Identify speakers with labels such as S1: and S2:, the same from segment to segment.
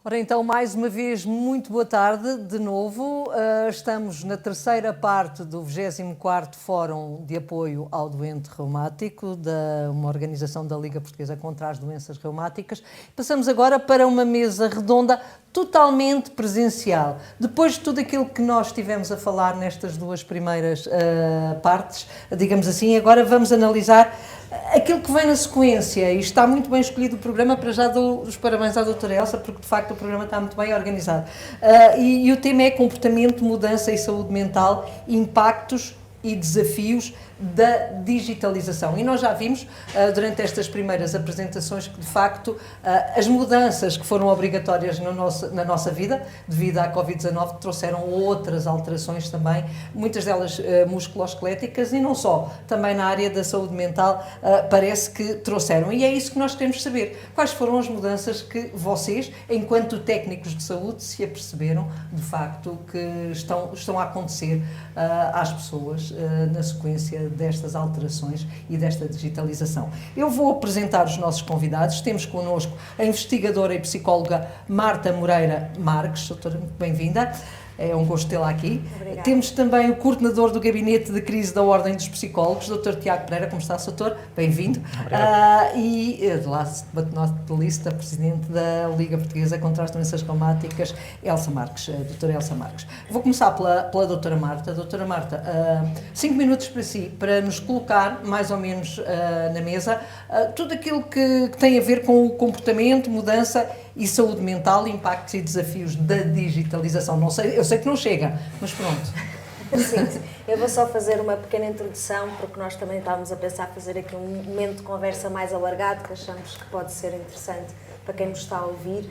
S1: Ora então, mais uma vez, muito boa tarde, de novo. Estamos na terceira parte do 24º Fórum de Apoio ao Doente Reumático, uma organização da Liga Portuguesa contra as Doenças Reumáticas. Passamos agora para uma mesa redonda totalmente presencial. Depois de tudo aquilo que nós estivemos a falar nestas duas primeiras partes, digamos assim, agora vamos analisar aquilo que vem na sequência, e está muito bem escolhido o programa. Para já dou os parabéns à doutora Elsa, porque de facto o programa está muito bem organizado. E o tema é comportamento, mudança e saúde mental, impactos e desafios da digitalização. E nós já vimos, durante estas primeiras apresentações, que de facto as mudanças que foram obrigatórias na nossa vida, devido à Covid-19, trouxeram outras alterações também, muitas delas musculoesqueléticas, e não só, também na área da saúde mental, parece que trouxeram. E é isso que nós queremos saber. Quais foram as mudanças que vocês, enquanto técnicos de saúde, se aperceberam, de facto, que estão a acontecer às pessoas na sequência destas alterações e desta digitalização. Eu vou apresentar os nossos convidados. Temos connosco a investigadora e psicóloga Marta Moreira Marques. Doutora, muito bem-vinda. É um gosto tê-la aqui.
S2: Obrigada.
S1: Temos também o coordenador do Gabinete de Crise da Ordem dos Psicólogos, Dr. Tiago Pereira. Como está, doutor? Bem-vindo. E, last but not least, a Presidente da Liga Portuguesa contra as Doenças Reumáticas, Elsa Marques, doutora Elsa Marques. Vou começar pela doutora Marta. Doutora Marta, 5 minutos para si, para nos colocar mais ou menos na mesa tudo aquilo que tem a ver com o comportamento, mudança e saúde mental, impactos e desafios da digitalização. Não sei, eu sei que não chega, mas pronto.
S2: Sim, eu vou só fazer uma pequena introdução, porque nós também estávamos a pensar fazer aqui um momento de conversa mais alargado, que achamos que pode ser interessante para quem nos está a ouvir.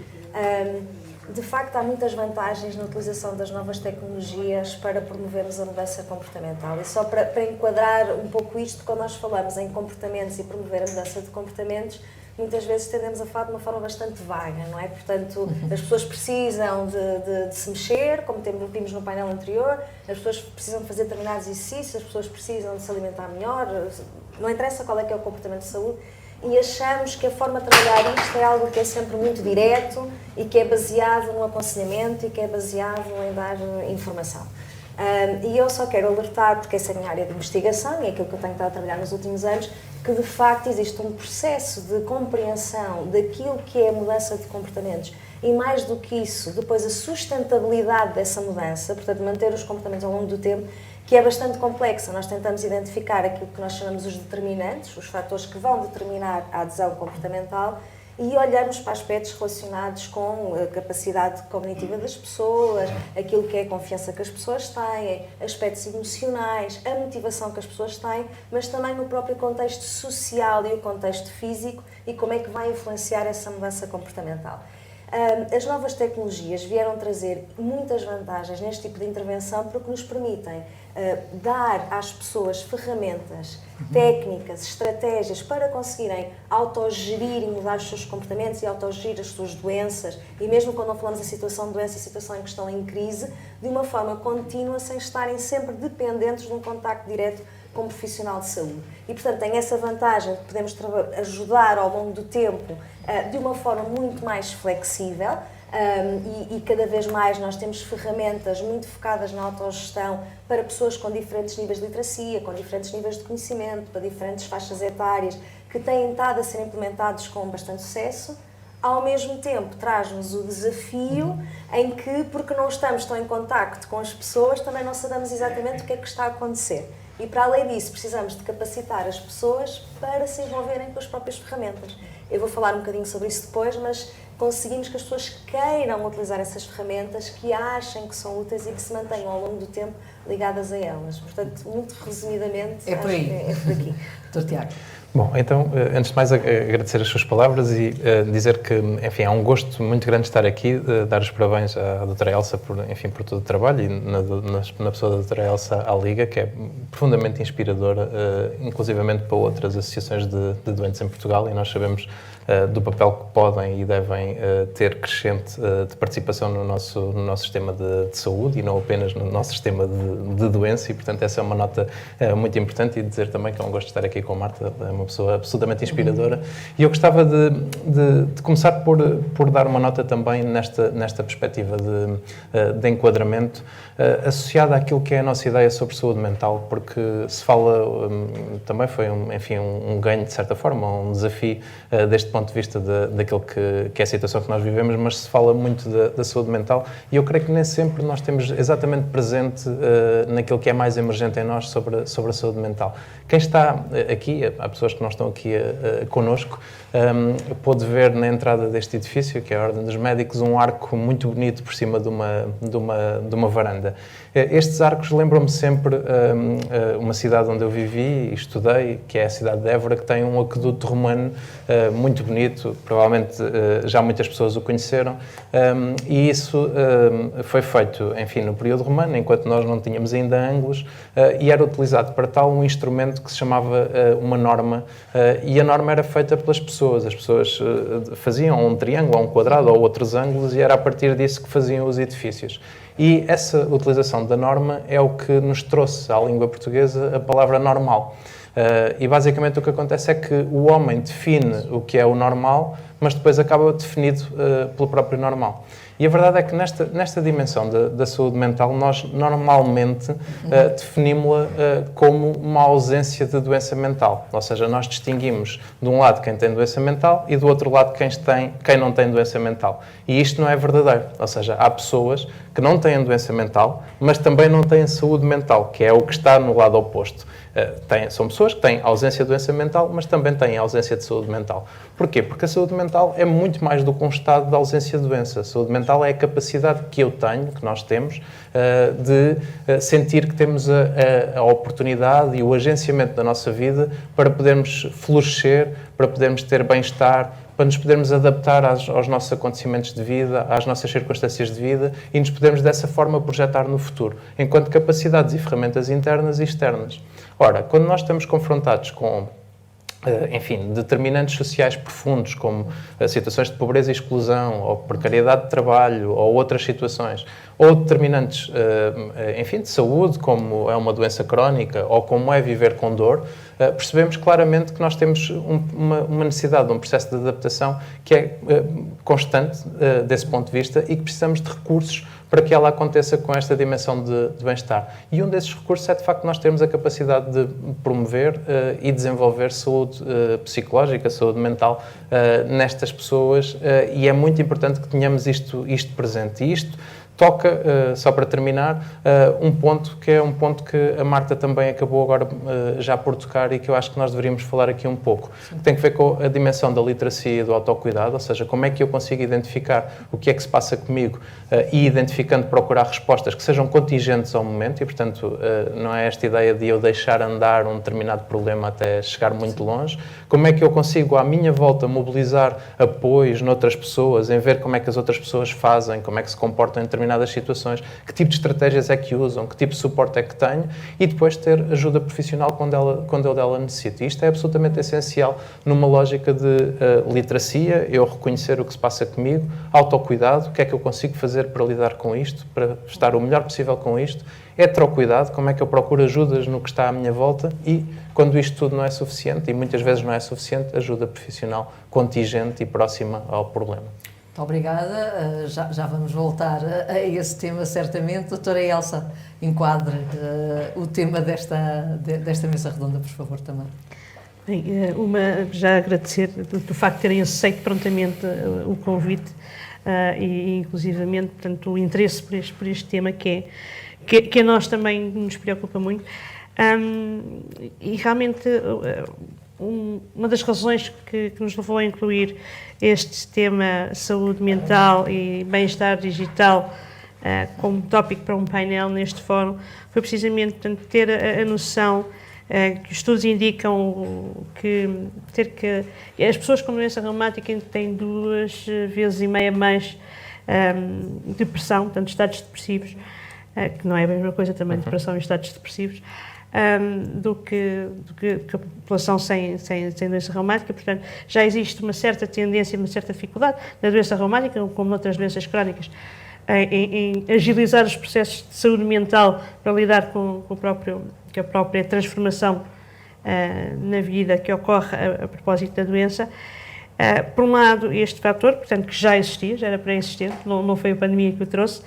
S2: De facto, há muitas vantagens na utilização das novas tecnologias para promovermos a mudança comportamental. E só para enquadrar um pouco isto, quando nós falamos em comportamentos e promover a mudança de comportamentos, muitas vezes tendemos a falar de uma forma bastante vaga, não é? Portanto, as pessoas precisam de se mexer, como vimos no painel anterior, as pessoas precisam de fazer determinados exercícios, as pessoas precisam de se alimentar melhor, não interessa qual é que é o comportamento de saúde, e achamos que a forma de trabalhar isto é algo que é sempre muito direto e que é baseado no aconselhamento e que é baseado em dar informação. E eu só quero alertar, porque essa é a minha área de investigação e é aquilo que eu tenho estado a trabalhar nos últimos anos, que de facto existe um processo de compreensão daquilo que é a mudança de comportamentos e, mais do que isso, depois a sustentabilidade dessa mudança, portanto manter os comportamentos ao longo do tempo, que é bastante complexa. Nós tentamos identificar aquilo que nós chamamos os determinantes, os fatores que vão determinar a adesão comportamental, e olhamos para aspectos relacionados com a capacidade cognitiva das pessoas, aquilo que é a confiança que as pessoas têm, aspectos emocionais, a motivação que as pessoas têm, mas também no próprio contexto social e o contexto físico e como é que vai influenciar essa mudança comportamental. As novas tecnologias vieram trazer muitas vantagens neste tipo de intervenção porque nos permitem dar às pessoas ferramentas, técnicas, estratégias para conseguirem autogerir e mudar os seus comportamentos e autogerir as suas doenças, e mesmo quando não falamos em situação de doença, situação em que estão em crise, de uma forma contínua, sem estarem sempre dependentes de um contacto direto com um profissional de saúde. E, portanto, tem essa vantagem de podermos ajudar ao longo do tempo de uma forma muito mais flexível, e cada vez mais nós temos ferramentas muito focadas na autogestão para pessoas com diferentes níveis de literacia, com diferentes níveis de conhecimento, para diferentes faixas etárias, que têm estado a ser implementados com bastante sucesso. Ao mesmo tempo, traz-nos o desafio em que, porque não estamos tão em contacto com as pessoas, também não sabemos exatamente o que é que está a acontecer. E, para além disso, precisamos de capacitar as pessoas para se envolverem com as próprias ferramentas. Eu vou falar um bocadinho sobre isso depois, mas conseguimos que as pessoas queiram utilizar essas ferramentas, que achem que são úteis e que se mantenham ao longo do tempo ligadas a elas. Portanto, muito resumidamente,
S1: é por aí.
S2: É por aqui.
S1: Dr. Tiago.
S3: Bom, então, antes de mais, agradecer as suas palavras e dizer que, enfim, é um gosto muito grande estar aqui, dar os parabéns à doutora Elsa por todo o trabalho e na pessoa da doutora Elsa à Liga, que é profundamente inspiradora, inclusivamente para outras associações de doentes em Portugal, e nós sabemos do papel que podem e devem ter crescente de participação no nosso sistema de saúde e não apenas no nosso sistema de doença, e portanto essa é uma nota muito importante, e dizer também que é um gosto de estar aqui com a Marta, é uma pessoa absolutamente inspiradora. E eu gostava de começar por dar uma nota também nesta perspectiva de enquadramento, associada àquilo que é a nossa ideia sobre saúde mental, porque se fala, também foi um ganho de certa forma, um desafio deste ponto de vista daquilo que é a situação que nós vivemos, mas se fala muito da saúde mental, e eu creio que nem sempre nós temos exatamente presente naquilo que é mais emergente em nós sobre a saúde mental. Quem está aqui, há pessoas que não estão aqui connosco, pôde ver na entrada deste edifício, que é a Ordem dos Médicos, um arco muito bonito por cima de uma varanda. Estes arcos lembram-me sempre uma cidade onde eu vivi e estudei, que é a cidade de Évora, que tem um aqueduto romano muito bonito, provavelmente já muitas pessoas o conheceram, e isso foi feito, enfim, no período romano, enquanto nós não tínhamos ainda ângulos, e era utilizado para tal um instrumento que se chamava uma norma, e a norma era feita pelas pessoas. As pessoas faziam um triângulo, ou um quadrado, ou outros ângulos, e era a partir disso que faziam os edifícios. E essa utilização da norma é o que nos trouxe à língua portuguesa a palavra normal. E basicamente o que acontece é que o homem define o que é o normal, mas depois acaba definido pelo próprio normal. E a verdade é que nesta dimensão da saúde mental, nós normalmente definimos-la como uma ausência de doença mental. Ou seja, nós distinguimos de um lado quem tem doença mental e do outro lado quem não tem doença mental. E isto não é verdadeiro. Ou seja, há pessoas que não têm doença mental, mas também não têm saúde mental, que é o que está no lado oposto. São pessoas que têm ausência de doença mental, mas também têm ausência de saúde mental. Porquê? Porque a saúde mental é muito mais do que um estado de ausência de doença. A saúde mental é a capacidade que eu tenho, que nós temos, de sentir que temos a oportunidade e o agenciamento da nossa vida para podermos florescer, para podermos ter bem-estar, para nos podermos adaptar aos nossos acontecimentos de vida, às nossas circunstâncias de vida, e nos podermos dessa forma projetar no futuro, enquanto capacidades e ferramentas internas e externas. Ora, quando nós estamos confrontados com, enfim, determinantes sociais profundos, como situações de pobreza e exclusão, ou precariedade de trabalho, ou outras situações, ou determinantes, enfim, de saúde, como é uma doença crónica, ou como é viver com dor, percebemos claramente que nós temos uma necessidade de um processo de adaptação que é constante desse ponto de vista, e que precisamos de recursos para que ela aconteça com esta dimensão de bem-estar. E um desses recursos é, de facto, nós termos a capacidade de promover e desenvolver saúde psicológica, saúde mental nestas pessoas, e é muito importante que tenhamos isto presente. E isto toca, só para terminar, um ponto que a Marta também acabou agora já por tocar, e que eu acho que nós deveríamos falar aqui um pouco. Que tem a ver com a dimensão da literacia e do autocuidado, ou seja, como é que eu consigo identificar o que é que se passa comigo e, identificando, procurar respostas que sejam contingentes ao momento, e, portanto, não é esta ideia de eu deixar andar um determinado problema até chegar muito longe. Como é que eu consigo, à minha volta, mobilizar apoios noutras pessoas, em ver como é que as outras pessoas fazem, como é que se comportam em determinadas situações, que tipo de estratégias é que usam, que tipo de suporte é que tenho, e depois ter ajuda profissional quando eu dela necessito. E isto é absolutamente essencial numa lógica de literacia, eu reconhecer o que se passa comigo, autocuidado, o que é que eu consigo fazer para lidar com isto, para estar o melhor possível com isto, heterocuidado, como é que eu procuro ajudas no que está à minha volta, e quando isto tudo não é suficiente, e muitas vezes não é suficiente, ajuda profissional contingente e próxima ao problema.
S1: Muito obrigada. Já vamos voltar a esse tema, certamente. Doutora Elsa, enquadre o tema desta mesa redonda, por favor, também.
S4: Bem, já agradecer do facto de terem aceito prontamente o convite e, inclusivamente, portanto, o interesse por este tema que a nós também nos preocupa muito. E realmente uma das razões que nos levou a incluir este tema saúde mental e bem-estar digital como tópico para um painel neste fórum foi precisamente, portanto, ter a noção que os estudos indicam que as pessoas com doença reumática têm 2,5 vezes mais depressão, portanto, estados depressivos, que não é a mesma coisa também, depressão e estados depressivos, do que a população sem doença reumática. Portanto, já existe uma certa tendência, uma certa dificuldade na doença reumática, como noutras doenças crónicas, em agilizar os processos de saúde mental para lidar com a própria transformação na vida que ocorre a propósito da doença. Por um lado, este fator, portanto, que já existia, já era pré-existente, não foi a pandemia que o trouxe,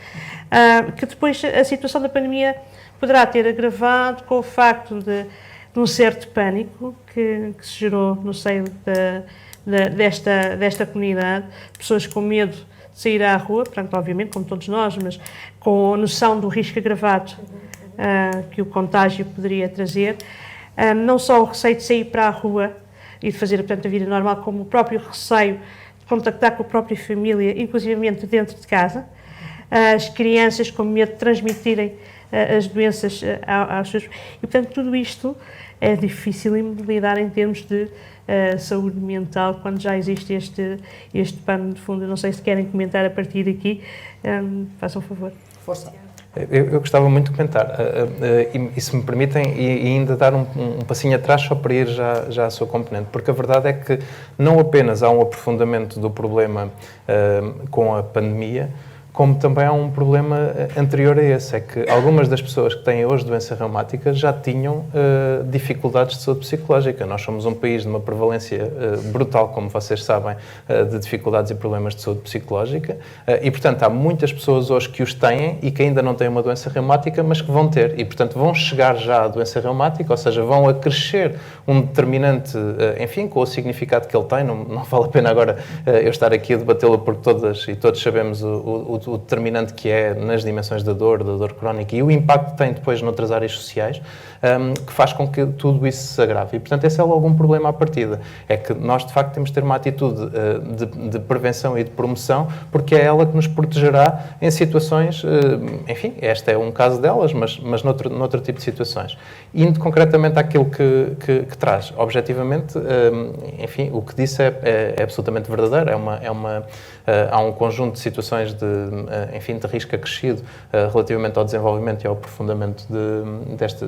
S4: que depois a situação da pandemia poderá ter agravado com o facto de um certo pânico que se gerou no seio desta comunidade, pessoas com medo de sair à rua, portanto, obviamente, como todos nós, mas com a noção do risco agravado que o contágio poderia trazer, não só o receio de sair para a rua e de fazer, portanto, a vida normal, como o próprio receio de contactar com a própria família, inclusivamente dentro de casa, as crianças com medo de transmitirem as doenças aos seus... E, portanto, tudo isto é difícil de lidar em termos de saúde mental, quando já existe este pano de fundo. Eu não sei se querem comentar a partir daqui, façam um favor.
S1: Força.
S3: Eu gostava muito de comentar, e se me permitem, e ainda dar um passinho atrás só para ir já à sua componente, porque a verdade é que não apenas há um aprofundamento do problema com a pandemia, como também há um problema anterior a esse, é que algumas das pessoas que têm hoje doença reumática já tinham dificuldades de saúde psicológica. Nós somos um país de uma prevalência brutal, como vocês sabem, de dificuldades e problemas de saúde psicológica, e, portanto, há muitas pessoas hoje que os têm e que ainda não têm uma doença reumática, mas que vão ter, e, portanto, vão chegar já à doença reumática, ou seja, vão acrescer um determinante, enfim, com o significado que ele tem. Não vale a pena agora eu estar aqui a debatê-lo, porque todas e todos sabemos o determinante que é nas dimensões da dor crónica e o impacto que tem depois noutras áreas sociais, que faz com que tudo isso se agrave. E, portanto, esse é logo um problema à partida. É que nós, de facto, temos de ter uma atitude de prevenção e de promoção, porque é ela que nos protegerá em situações, enfim, este é um caso delas, mas noutro tipo de situações. Indo concretamente àquilo que traz, objetivamente, enfim, o que disse é absolutamente verdadeiro. Há um conjunto de situações de risco acrescido relativamente ao desenvolvimento e ao aprofundamento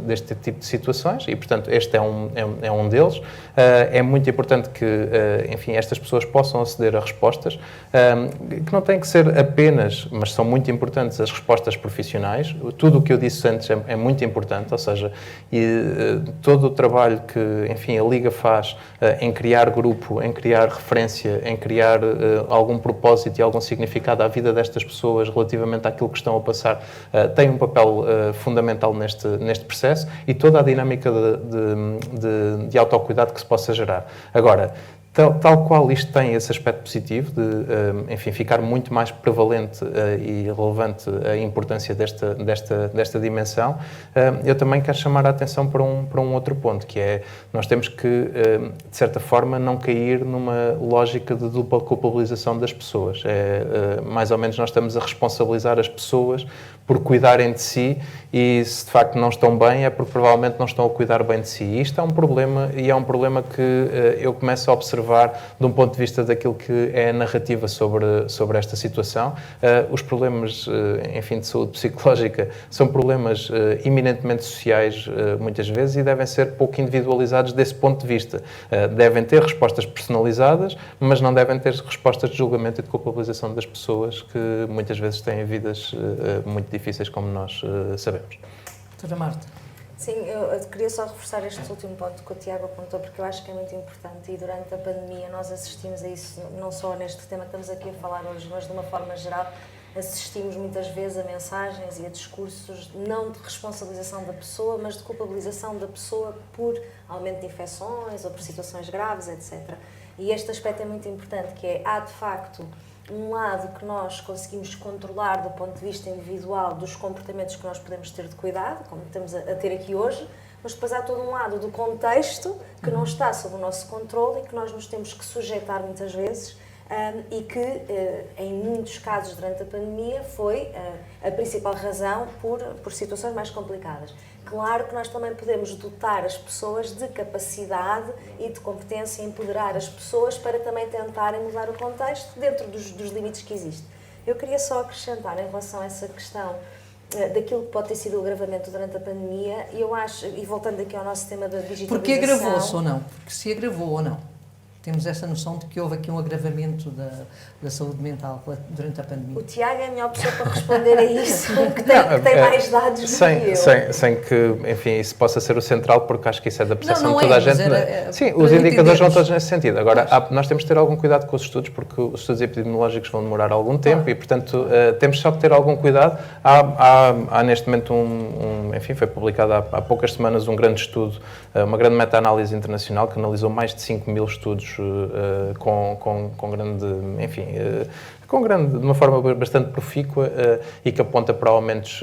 S3: deste tipo de situações, e, portanto, este é um deles. É muito importante que, enfim, estas pessoas possam aceder a respostas, que não têm que ser apenas, mas são muito importantes, as respostas profissionais. Tudo o que eu disse antes é muito importante, ou seja, todo o trabalho que, enfim, a Liga faz em criar grupo, em criar referência, em criar algum propósito e algum significado à vida destas pessoas relativamente àquilo que estão a passar, tem um papel fundamental neste processo, e toda a dinâmica de autocuidado que se possa gerar. Agora, tal qual isto tem esse aspecto positivo de, enfim, ficar muito mais prevalente e relevante a importância desta dimensão, eu também quero chamar a atenção para um outro ponto, que é, nós temos que, de certa forma, não cair numa lógica de dupla culpabilização das pessoas. Mais ou menos nós estamos a responsabilizar as pessoas por cuidarem de si, e se de facto não estão bem é porque provavelmente não estão a cuidar bem de si. E isto é um problema, e é um problema que eu começo a observar de um ponto de vista daquilo que é a narrativa sobre esta situação. Os problemas, enfim, de saúde psicológica são problemas eminentemente sociais, muitas vezes, e devem ser pouco individualizados desse ponto de vista. Devem ter respostas personalizadas, mas não devem ter respostas de julgamento e de culpabilização das pessoas, que muitas vezes têm vidas muito difíceis, como nós sabemos.
S1: Doutora Marta.
S2: Sim, eu queria só reforçar este último ponto que o Tiago apontou, porque eu acho que é muito importante, e durante a pandemia nós assistimos a isso, não só neste tema que estamos aqui a falar hoje, mas de uma forma geral, assistimos muitas vezes a mensagens e a discursos não de responsabilização da pessoa, mas de culpabilização da pessoa por aumento de infecções ou por situações graves, etc. E este aspecto é muito importante, que é, há de facto um lado que nós conseguimos controlar do ponto de vista individual dos comportamentos que nós podemos ter de cuidado, como estamos a ter aqui hoje, mas depois há todo um lado do contexto que não está sob o nosso controle e que nós nos temos que sujeitar muitas vezes, e que, em muitos casos durante a pandemia, foi a principal razão por situações mais complicadas. Claro que nós também podemos dotar as pessoas de capacidade e de competência, empoderar as pessoas para também tentarem mudar o contexto dentro dos limites que existem. Eu queria só acrescentar em relação a essa questão daquilo que pode ter sido o agravamento durante a pandemia, e eu acho, e voltando aqui ao nosso tema da digitalização...
S1: Porque agravou-se ou não? Porque se agravou ou não? Temos essa noção de que houve aqui um agravamento da saúde mental durante a pandemia.
S2: O Tiago é a melhor pessoa para responder a isso, que tem mais dados do que eu.
S3: Sem que, enfim, isso possa ser o central, porque acho que isso é da percepção
S1: não
S3: de toda
S1: é,
S3: a gente. Sim, os indicadores vão todos nesse sentido. Agora, nós temos de ter algum cuidado com os estudos, porque os estudos epidemiológicos vão demorar algum tempo e, portanto, temos só que ter algum cuidado. Há neste momento enfim, foi publicado há poucas semanas um grande estudo, uma grande meta-análise internacional que analisou mais de 5.000 estudos com grande, enfim, de uma forma bastante profícua e que aponta para aumentos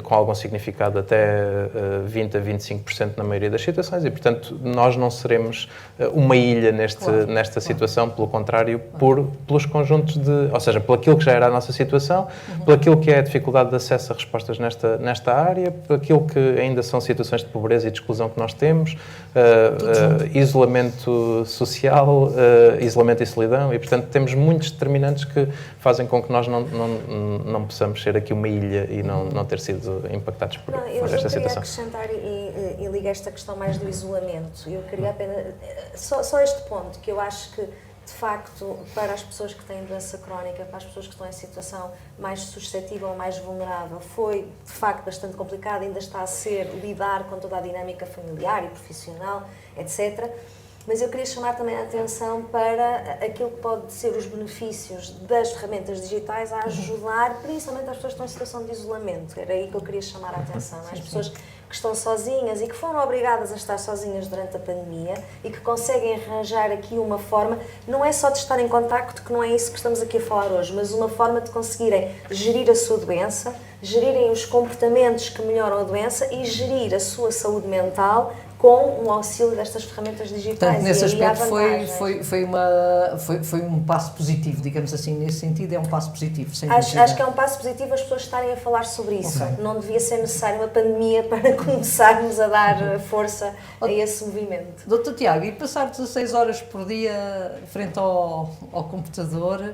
S3: com algum significado até 20% a 25% na maioria das situações e, portanto, nós não seremos uma ilha nesta situação, pelo contrário, pelos conjuntos ou seja, por aquilo que já era a nossa situação, por aquilo que é a dificuldade de acesso a respostas nesta área, por aquilo que ainda são situações de pobreza e de exclusão que nós temos, isolamento social, isolamento e solidão e, portanto, temos muitos determinantes que fazem com que nós não possamos ser aqui uma ilha e não ter sido impactados por esta situação.
S2: Eu queria acrescentar e ligar esta questão mais do isolamento. Eu queria apenas... Só este ponto, que eu acho que, de facto, para as pessoas que têm doença crónica, para as pessoas que estão em situação mais suscetível, mais vulnerável, foi, de facto, bastante complicado, ainda está a ser lidar com toda a dinâmica familiar e profissional, etc., mas eu queria chamar também a atenção para aquilo que pode ser os benefícios das ferramentas digitais a ajudar, principalmente as pessoas que estão em situação de isolamento. Era aí que eu queria chamar a atenção. As pessoas que estão sozinhas e que foram obrigadas a estar sozinhas durante a pandemia e que conseguem arranjar aqui uma forma, não é só de estar em contacto, que não é isso que estamos aqui a falar hoje, mas uma forma de conseguirem gerir a sua doença, gerirem os comportamentos que melhoram a doença e gerir a sua saúde mental com o auxílio destas ferramentas digitais.
S1: Portanto, nesse aspecto foi um passo positivo, digamos assim, nesse sentido é um passo positivo.
S2: Acho que é um passo positivo as pessoas estarem a falar sobre isso. Okay. Não devia ser necessário uma pandemia para começarmos a dar força a esse movimento.
S1: Dr. Tiago, e passar 16 horas por dia frente ao computador,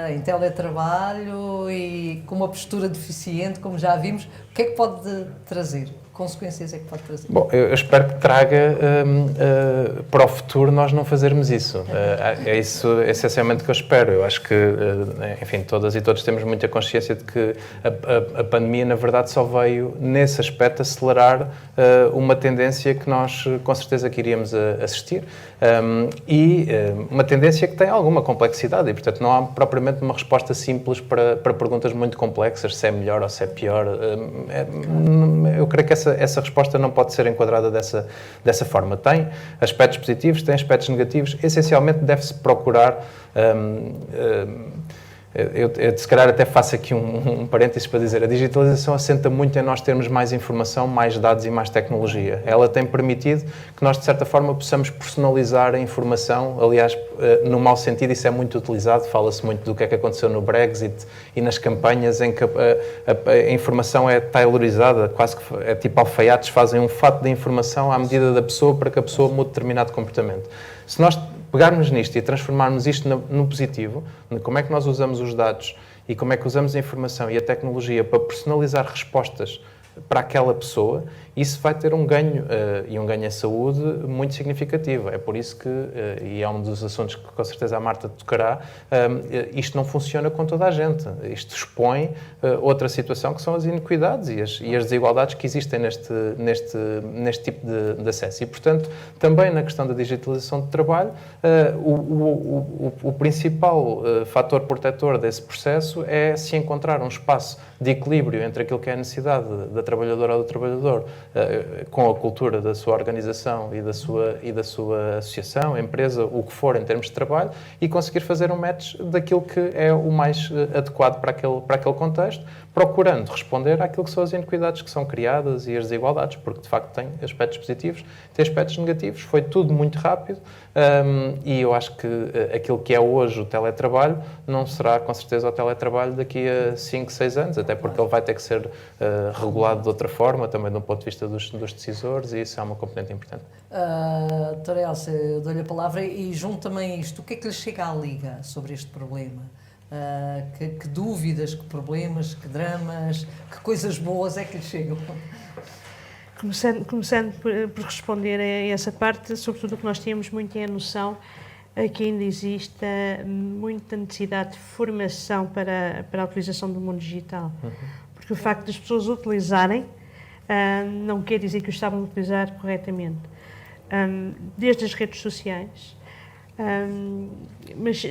S1: em teletrabalho e com uma postura deficiente, como já vimos, o que é que pode trazer? Consequências é que pode trazer?
S3: Bom, eu espero que traga para o futuro nós não fazermos isso. É isso essencialmente que eu espero. Eu acho que, enfim, todas e todos temos muita consciência de que a pandemia, na verdade, só veio, nesse aspecto, acelerar uma tendência que nós, com certeza, que iríamos assistir. E uma tendência que tem alguma complexidade e, portanto, não há propriamente uma resposta simples para perguntas muito complexas, se é melhor ou se é pior. Eu creio que essa resposta não pode ser enquadrada dessa forma. Tem aspectos positivos, tem aspectos negativos. Essencialmente, deve-se procurar... Eu, se calhar, até faço aqui um parênteses para dizer, a digitalização assenta muito em nós termos mais informação, mais dados e mais tecnologia. Ela tem permitido que nós, de certa forma, possamos personalizar a informação. Aliás, no mau sentido, isso é muito utilizado. Fala-se muito do que é que aconteceu no Brexit e nas campanhas em que a informação é tailorizada, quase que é tipo alfaiates, fazem um fato de informação à medida da pessoa para que a pessoa mude determinado comportamento. Se nós pegarmos nisto e transformarmos isto no positivo, como é que nós usamos os dados e como é que usamos a informação e a tecnologia para personalizar respostas para aquela pessoa, isso vai ter um ganho, e um ganho em saúde muito significativo. É por isso que, e é um dos assuntos que com certeza a Marta tocará, isto não funciona com toda a gente. Isto expõe outra situação que são as inequidades e as desigualdades que existem neste tipo de acesso. E, portanto, também na questão da digitalização do trabalho, o principal fator protetor desse processo é se encontrar um espaço de equilíbrio entre aquilo que é a necessidade da trabalhadora ou do trabalhador com a cultura da sua organização e da sua associação, empresa, o que for em termos de trabalho, e conseguir fazer um match daquilo que é o mais adequado para aquele contexto, procurando responder àquilo que são as inequidades que são criadas e as desigualdades, porque de facto tem aspectos positivos, tem aspectos negativos, foi tudo muito rápido, e eu acho que aquilo que é hoje o teletrabalho não será com certeza o teletrabalho daqui a 5, 6 anos, até porque ele vai ter que ser regulado de outra forma, também do ponto de vista dos decisores, e isso é uma componente importante.
S1: Doutora Elsa, eu dou-lhe a palavra e junto também isto, o que é que lhe chega à Liga sobre este problema? Que dúvidas, que problemas, que dramas, que coisas boas é que lhe chegam?
S4: Começando por responder a essa parte, sobretudo o que nós temos muito é a noção que ainda existe muita necessidade de formação para a utilização do mundo digital. Porque o facto das pessoas utilizarem não quer dizer que o estavam a utilizar corretamente. Desde as redes sociais, mas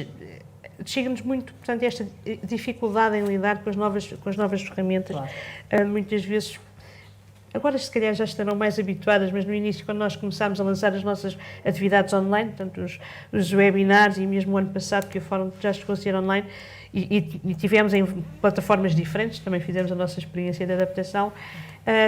S4: chega-nos muito, portanto, esta dificuldade em lidar com as novas ferramentas. Claro. Muitas vezes, agora se calhar já estarão mais habituadas, mas no início, quando nós começámos a lançar as nossas atividades online, portanto os webinars, e mesmo o ano passado que o fórum já chegou a ser online, e tivemos em plataformas diferentes, também fizemos a nossa experiência de adaptação,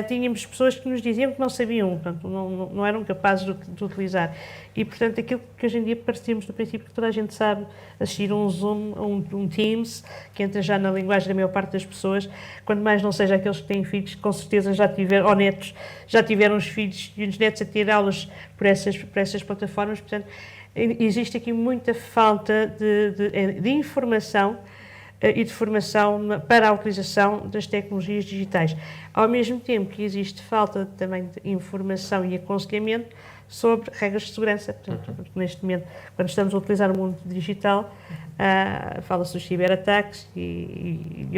S4: tínhamos pessoas que nos diziam que não sabiam, portanto, não eram capazes de utilizar. E, portanto, aquilo que hoje em dia partimos do princípio que toda a gente sabe assistir a um Zoom, a um Teams, que entra já na linguagem da maior parte das pessoas, quando mais não seja aqueles que têm filhos, que com certeza já tiveram, ou netos, já tiveram os filhos e os netos a ter aulas por essas plataformas. Portanto, existe aqui muita falta de informação e de formação para a utilização das tecnologias digitais. Ao mesmo tempo que existe falta também de informação e aconselhamento sobre regras de segurança. Portanto, porque neste momento, quando estamos a utilizar o mundo digital, fala-se dos ciberataques e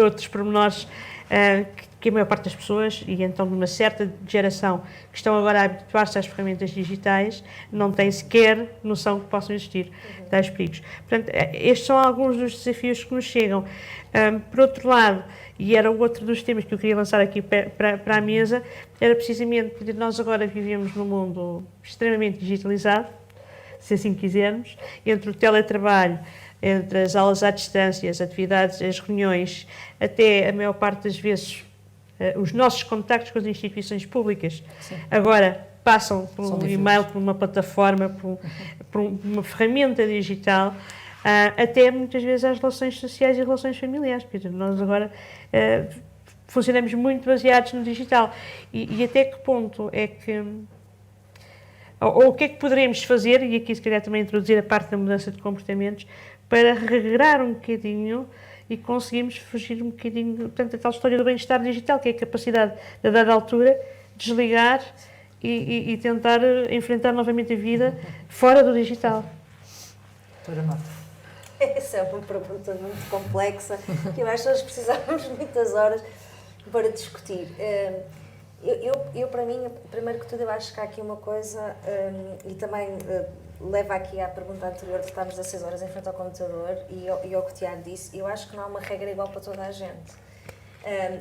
S4: outros pormenores que a maior parte das pessoas, e então de uma certa geração que estão agora a habituar-se às ferramentas digitais, não têm sequer noção que possam existir tais perigos. Portanto, estes são alguns dos desafios que nos chegam. Por outro lado, e era outro dos temas que eu queria lançar aqui para a mesa, era precisamente porque nós agora vivemos num mundo extremamente digitalizado, se assim quisermos, entre o teletrabalho, entre as aulas à distância, as atividades, as reuniões, até a maior parte das vezes os nossos contactos com as instituições públicas. Sim. Agora passam por um e-mail, por uma plataforma, por uma ferramenta digital, até muitas vezes às relações sociais e relações familiares. Porque nós agora funcionamos muito baseados no digital. E até que ponto é que... Ou o que é que poderemos fazer, e aqui se calhar também introduzir a parte da mudança de comportamentos, para regrar um bocadinho e conseguirmos fugir um bocadinho, portanto, a tal história do bem-estar digital, que é a capacidade de, a dada altura, desligar e tentar enfrentar novamente a vida fora do digital.
S1: Doutora Marta.
S2: Essa é uma pergunta muito complexa, que eu acho que nós precisávamos de muitas horas para discutir. Eu, para mim, primeiro que tudo, eu acho que há aqui uma coisa, e também leva aqui à pergunta anterior de estarmos 16 horas em frente ao computador, e ao que o Tiago disse, eu acho que não há uma regra igual para toda a gente.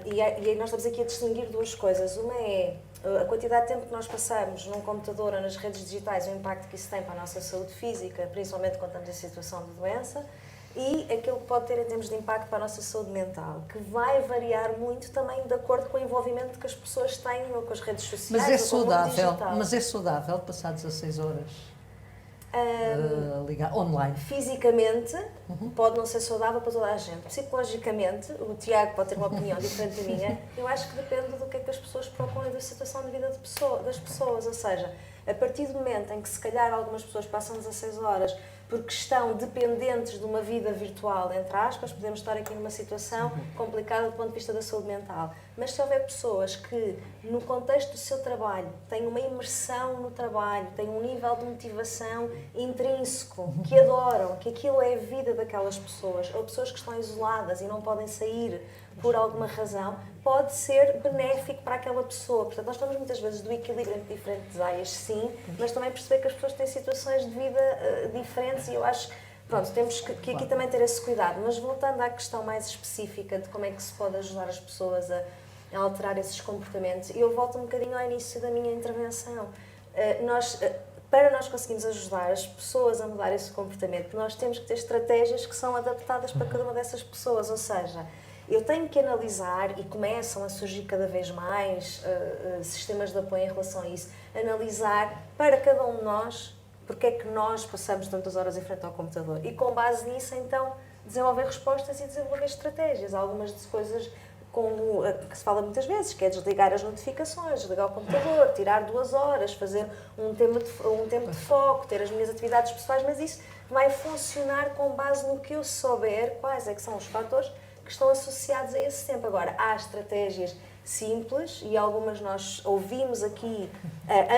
S2: E aí nós estamos aqui a distinguir duas coisas. Uma é a quantidade de tempo que nós passamos num computador ou nas redes digitais, o impacto que isso tem para a nossa saúde física, principalmente quando estamos em situação de doença, e aquilo que pode ter em termos de impacto para a nossa saúde mental, que vai variar muito também de acordo com o envolvimento que as pessoas têm ou com as redes sociais.
S1: Mas é saudável passar 16 horas ligar online?
S2: Fisicamente, pode não ser saudável para toda a gente. Psicologicamente, o Tiago pode ter uma opinião diferente da minha, eu acho que depende do que é que as pessoas procuram e da situação de vida das pessoas. Ou seja, a partir do momento em que se calhar algumas pessoas passam 16 horas porque estão dependentes de uma vida virtual, entre aspas, podemos estar aqui numa situação complicada do ponto de vista da saúde mental. Mas se houver pessoas que, no contexto do seu trabalho, têm uma imersão no trabalho, têm um nível de motivação intrínseco, que adoram, que aquilo é a vida daquelas pessoas, ou pessoas que estão isoladas e não podem sair por alguma razão, pode ser benéfico para aquela pessoa. Portanto, nós falamos muitas vezes do equilíbrio entre diferentes áreas, sim, mas também perceber que as pessoas têm situações de vida diferentes, e eu acho que, pronto, temos que aqui também ter esse cuidado. Mas voltando à questão mais específica de como é que se pode ajudar as pessoas a alterar esses comportamentos, eu volto um bocadinho ao início da minha intervenção. Para nós conseguirmos ajudar as pessoas a mudar esse comportamento, nós temos que ter estratégias que são adaptadas para cada uma dessas pessoas, ou seja, eu tenho que analisar, e começam a surgir cada vez mais sistemas de apoio em relação a isso, analisar para cada um de nós porque é que nós passamos tantas horas em frente ao computador. E com base nisso, então, desenvolver respostas e desenvolver estratégias. Algumas coisas com que se fala muitas vezes, que é desligar as notificações, desligar o computador, tirar 2 horas, fazer um tempo de foco, ter as minhas atividades pessoais, mas isso vai funcionar com base no que eu souber quais é que são os fatores que estão associados a esse tempo. Agora, há estratégias simples e algumas nós ouvimos aqui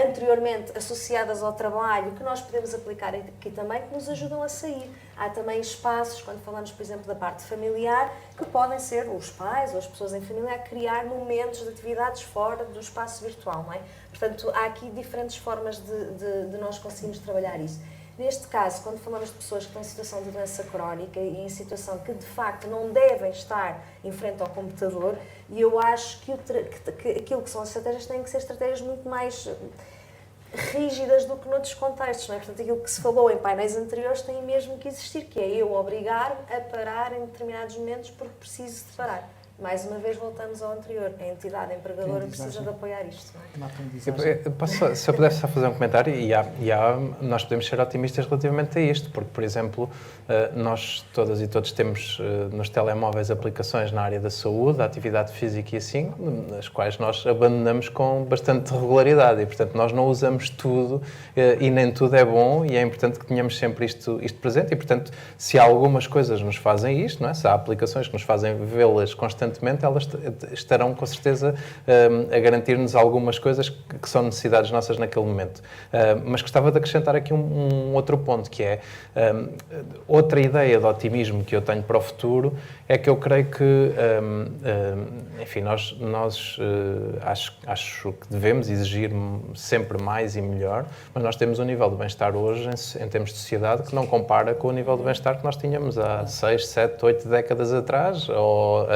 S2: anteriormente associadas ao trabalho que nós podemos aplicar aqui também, que nos ajudam a sair. Há também espaços, quando falamos, por exemplo, da parte familiar, que podem ser os pais ou as pessoas em família a criar momentos de atividades fora do espaço virtual, não é? Portanto, há aqui diferentes formas de nós conseguirmos trabalhar isso. Neste caso, quando falamos de pessoas que estão em situação de doença crónica e em situação que, de facto, não devem estar em frente ao computador, e eu acho que aquilo que são as estratégias têm que ser estratégias muito mais rígidas do que noutros contextos, não é? Portanto, aquilo que se falou em painéis anteriores tem mesmo que existir, que é eu obrigar a parar em determinados momentos porque preciso de parar. Mais uma vez voltamos ao anterior, a entidade empregadora precisa de apoiar isto. Não é?
S3: Se eu pudesse só fazer um comentário, nós podemos ser otimistas relativamente a isto, porque, por exemplo, nós todas e todos temos nos telemóveis aplicações na área da saúde, da atividade física e assim, as quais nós abandonamos com bastante regularidade e, portanto, nós não usamos tudo e nem tudo é bom e é importante que tenhamos sempre isto presente e, portanto, se há algumas coisas nos fazem isto, não é? Se há aplicações que nos fazem vê-las constantemente, elas estarão com certeza a garantir-nos algumas coisas que são necessidades nossas naquele momento. Mas gostava de acrescentar aqui um outro ponto, que é outra ideia de otimismo que eu tenho para o futuro, é que eu creio que, enfim, nós acho que devemos exigir sempre mais e melhor, mas nós temos um nível de bem-estar hoje, em termos de sociedade, que não compara com o nível de bem-estar que nós tínhamos há 6, 7, 8 décadas atrás, ou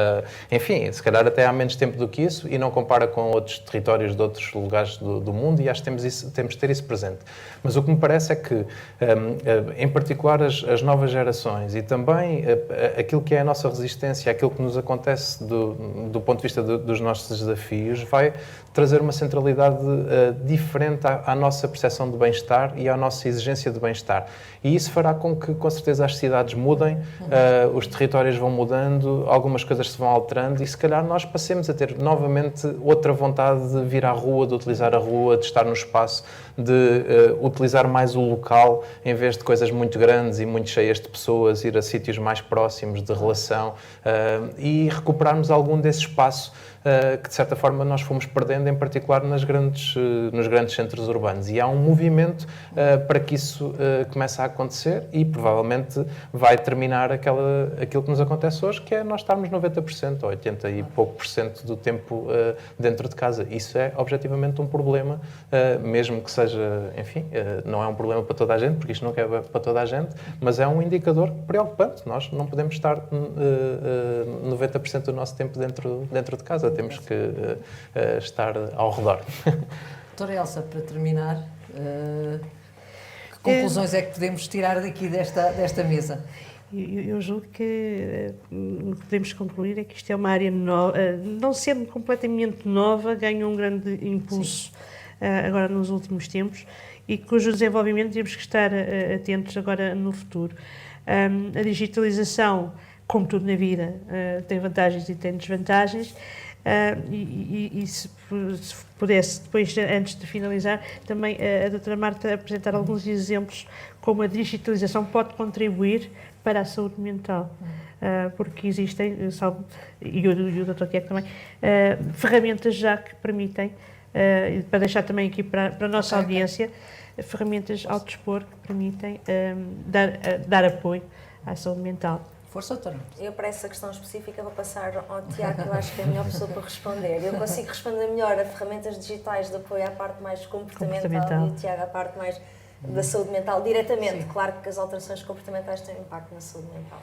S3: enfim, se calhar até há menos tempo do que isso e não compara com outros territórios de outros lugares do mundo e acho que temos de ter isso presente. Mas o que me parece é que, em particular, as novas gerações e também aquilo que é a nossa resistência, aquilo que nos acontece do ponto de vista dos nossos desafios, vai trazer uma centralidade diferente à nossa percepção de bem-estar e à nossa exigência de bem-estar. E isso fará com que, com certeza, as cidades mudem, os territórios vão mudando, algumas coisas se vão alterando e, se calhar, nós passemos a ter novamente outra vontade de vir à rua, de utilizar a rua, de estar no espaço, de utilizar mais o local, em vez de coisas muito grandes e muito cheias de pessoas, ir a sítios mais próximos de relação e recuperarmos algum desse espaço que, de certa forma, nós fomos perdendo, em particular nos grandes centros urbanos. E há um movimento para que isso comece a acontecer e, provavelmente, vai terminar aquilo que nos acontece hoje, que é nós estarmos 90% ou 80 e pouco por cento do tempo dentro de casa. Isso é, objetivamente, um problema, mesmo que seja, enfim, não é um problema para toda a gente, porque isto não é para toda a gente, mas é um indicador preocupante. Nós não podemos estar 90% do nosso tempo dentro de casa. Temos que estar ao redor.
S1: Doutora Elsa, para terminar, que conclusões é que podemos tirar daqui desta mesa?
S4: Eu julgo que o que podemos concluir é que isto é uma área nova, não sendo completamente nova, ganha um grande impulso agora nos últimos tempos e cujo desenvolvimento temos que estar atentos agora no futuro. A digitalização, como tudo na vida, tem vantagens e tem desvantagens. E se pudesse, depois, antes de finalizar, também a doutora Marta apresentar alguns exemplos como a digitalização pode contribuir para a saúde mental, porque existem, e o doutor Tiago também, ferramentas já que permitem, para deixar também aqui para a nossa audiência, ferramentas ao dispor que permitem dar apoio à saúde mental.
S1: Força, doutora.
S2: Eu, para essa questão específica, vou passar ao Tiago, que eu acho que é a melhor pessoa para responder. Eu consigo responder melhor a ferramentas digitais de apoio à parte mais comportamental. E o Tiago à parte mais da saúde mental, diretamente. Sim. Claro que as alterações comportamentais têm impacto na saúde mental.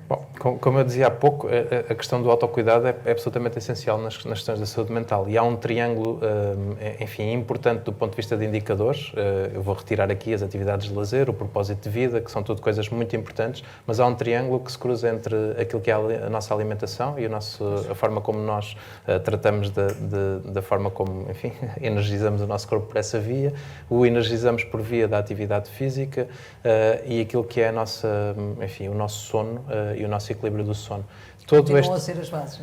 S3: Bom, como eu dizia há pouco, a questão do autocuidado é absolutamente essencial nas questões da saúde mental. E há um triângulo, enfim, importante do ponto de vista de indicadores. Eu vou retirar aqui as atividades de lazer, o propósito de vida, que são tudo coisas muito importantes, mas há um triângulo que se cruza entre aquilo que é a nossa alimentação e a forma como nós tratamos da forma como, enfim, energizamos o nosso corpo por essa via, o energizamos por via da atividade física e aquilo que é o nosso sono e o nosso equilíbrio do sono.
S1: Continuam a ser as bases.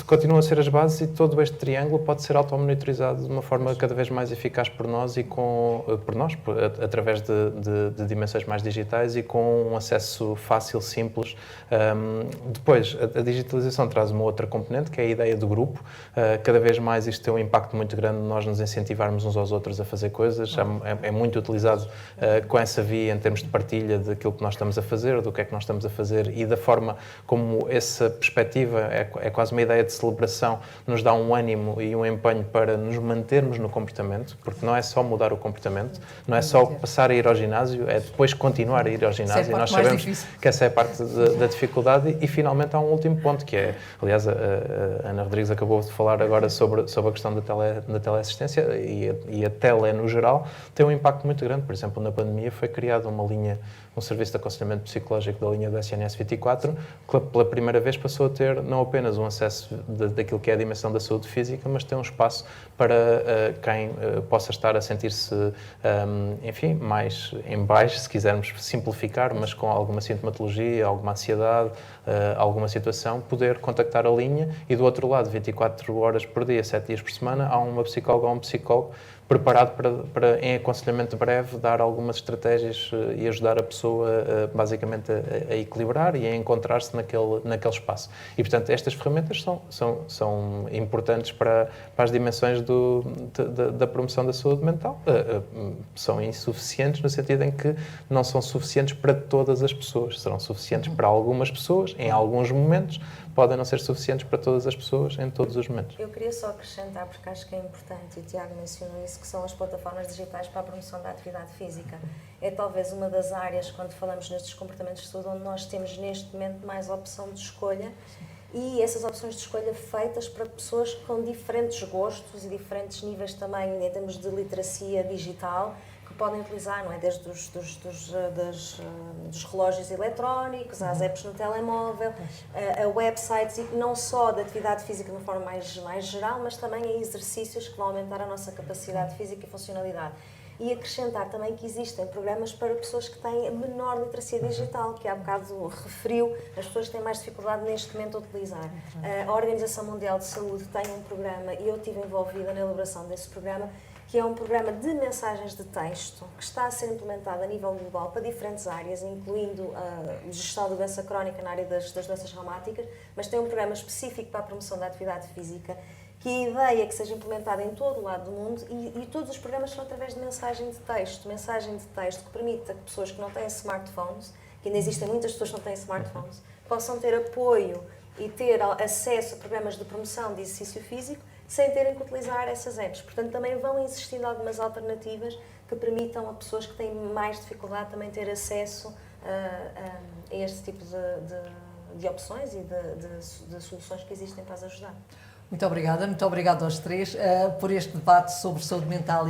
S3: Continuam a ser as bases e todo este triângulo pode ser auto-monitorizado de uma forma cada vez mais eficaz por nós e através de dimensões mais digitais e com um acesso fácil, simples. Depois, a digitalização traz uma outra componente, que é a ideia do grupo. Cada vez mais isto tem um impacto muito grande de nós nos incentivarmos uns aos outros a fazer coisas. É muito utilizado com essa via em termos de partilha daquilo que nós estamos a fazer, do que é que nós estamos a fazer e da forma como essa perspectiva é quase uma ideia de celebração, nos dá um ânimo e um empenho para nos mantermos no comportamento, porque não é só mudar o comportamento, não é só passar a ir ao ginásio, é depois continuar a ir ao ginásio. E nós sabemos que essa é a parte da dificuldade e finalmente há um último ponto que é, aliás, a Ana Rodrigues acabou de falar agora sobre a questão da teleassistência e a tele no geral tem um impacto muito grande. Por exemplo, na pandemia foi criada um serviço de aconselhamento psicológico da linha do SNS 24, que pela primeira vez passou a ter não apenas um acesso daquilo que é a dimensão da saúde física, mas tem um espaço para quem possa estar a sentir-se, enfim, mais em baixo, se quisermos simplificar, mas com alguma sintomatologia, alguma ansiedade, alguma situação, poder contactar a linha e do outro lado, 24 horas por dia, 7 dias por semana, há uma psicóloga ou um psicólogo preparado para, em aconselhamento breve, dar algumas estratégias e ajudar a pessoa, basicamente, a equilibrar e a encontrar-se naquele espaço. E, portanto, estas ferramentas são importantes para as dimensões da promoção da saúde mental. São insuficientes no sentido em que não são suficientes para todas as pessoas. Serão suficientes para algumas pessoas, em alguns momentos, podem não ser suficientes para todas as pessoas em todos os momentos.
S2: Eu queria só acrescentar, porque acho que é importante, e o Tiago mencionou isso, que são as plataformas digitais para a promoção da atividade física. É talvez uma das áreas, quando falamos nestes comportamentos de saúde, onde nós temos neste momento mais opção de escolha e essas opções de escolha feitas para pessoas com diferentes gostos e diferentes níveis também em termos de literacia digital, que podem utilizar, não é? Desde dos relógios eletrónicos, às apps no telemóvel, a websites, e não só da atividade física de uma forma mais geral, mas também a exercícios que vão aumentar a nossa capacidade física e funcionalidade. E acrescentar também que existem programas para pessoas que têm menor literacia digital, que há bocado referiu, as pessoas que têm mais dificuldade neste momento a utilizar. A Organização Mundial de Saúde tem um programa, e eu estive envolvida na elaboração desse programa, que é um programa de mensagens de texto que está a ser implementado a nível global para diferentes áreas, incluindo a gestão da doença crónica na área das doenças reumáticas, mas tem um programa específico para a promoção da atividade física, que a ideia é que seja implementada em todo o lado do mundo e todos os programas são através de mensagem de texto que permite a pessoas que não têm smartphones, que ainda existem muitas pessoas que não têm smartphones, possam ter apoio e ter acesso a programas de promoção de exercício físico sem terem que utilizar essas apps. Portanto, também vão existindo algumas alternativas que permitam a pessoas que têm mais dificuldade também ter acesso a este tipo de opções e de soluções que existem para as ajudar.
S1: Muito obrigada aos três por este debate sobre saúde mental.